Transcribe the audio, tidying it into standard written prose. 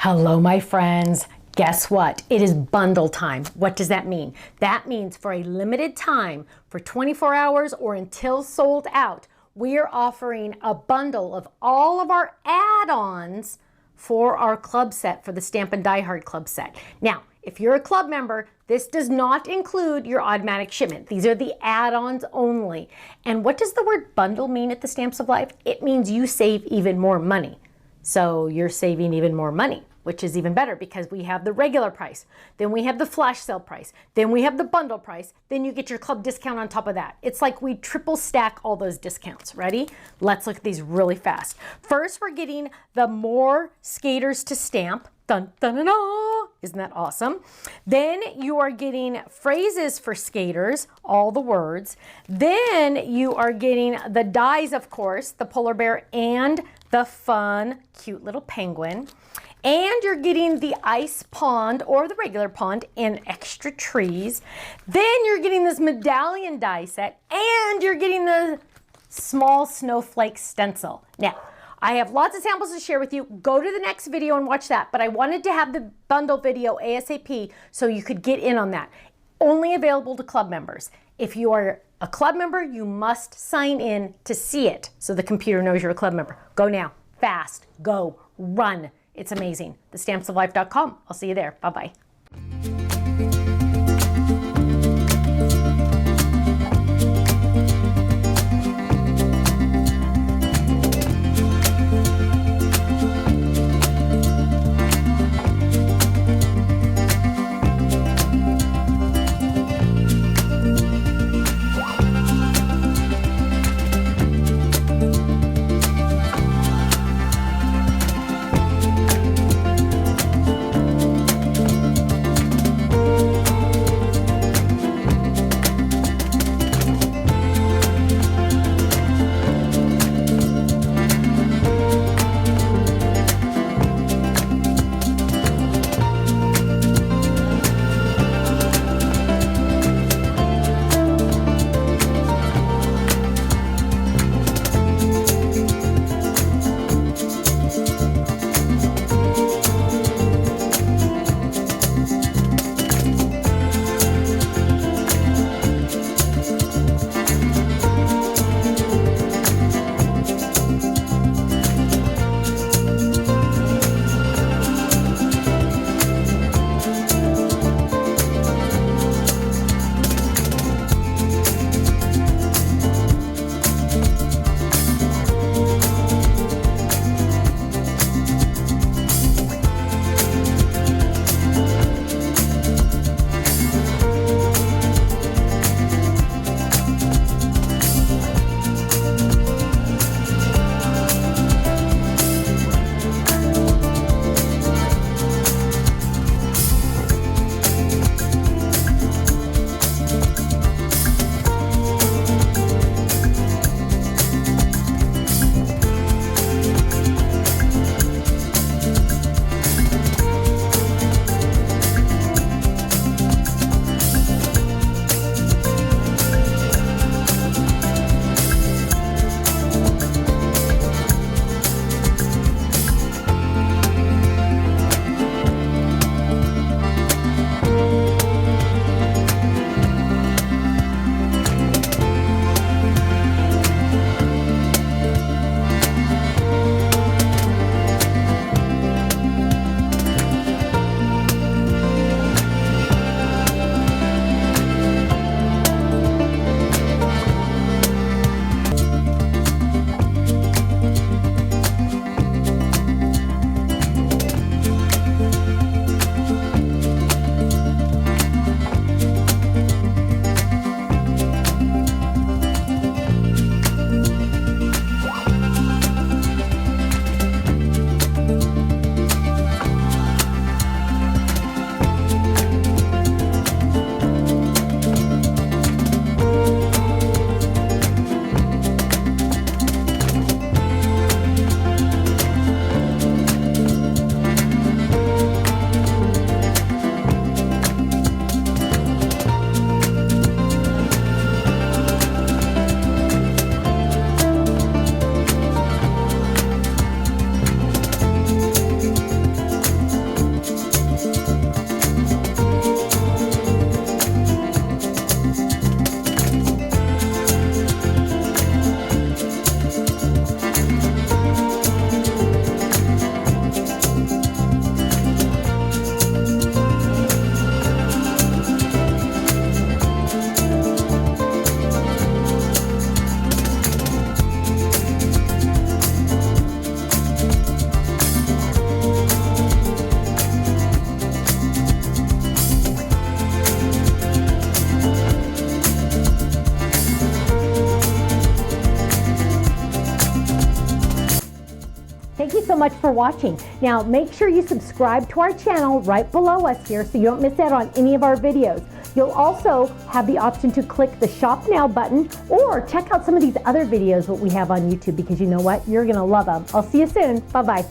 Hello, my friends. Guess what? It is bundle time. What does that mean? That means for a limited time, for 24 hours or until sold out, we are offering a bundle of all of our add-ons for our club set, for the Stampin' Die Hard club set. Now, if you're a club member, this does not include your automatic shipment. These are the add-ons only. And what does the word bundle mean at the Stamps of Life? It means you save even more money. So you're saving even more money, which is even better because we have the regular price, then we have the flash sale price, then we have the bundle price, then you get your club discount on top of that. It's like we triple stack all those discounts. Ready? Let's look at these really fast. First, we're getting the More Skaters to Stamp. Dun, dun, dun, dun. Isn't that awesome? Then you are getting phrases for skaters, all the words. Then you are getting the dies, of course, the polar bear and the fun, cute little penguin. And you're getting the ice pond or the regular pond and extra trees. Then you're getting this medallion die set and you're getting the small snowflake stencil. Now, I have lots of samples to share with you. Go to the next video and watch that. But I wanted to have the bundle video ASAP so you could get in on that. Only available to club members. If you are a club member, you must sign in to see it so the computer knows you're a club member. Go now. Fast. Go. Run. It's amazing. thestampsoflife.com. I'll see you there. Bye-bye. Thank you so much for watching. Now, make sure you subscribe to our channel right below us here so you don't miss out on any of our videos. You'll also have the option to click the Shop Now button or check out some of these other videos that we have on YouTube, because you know what? You're going to love them. I'll see you soon. Bye-bye.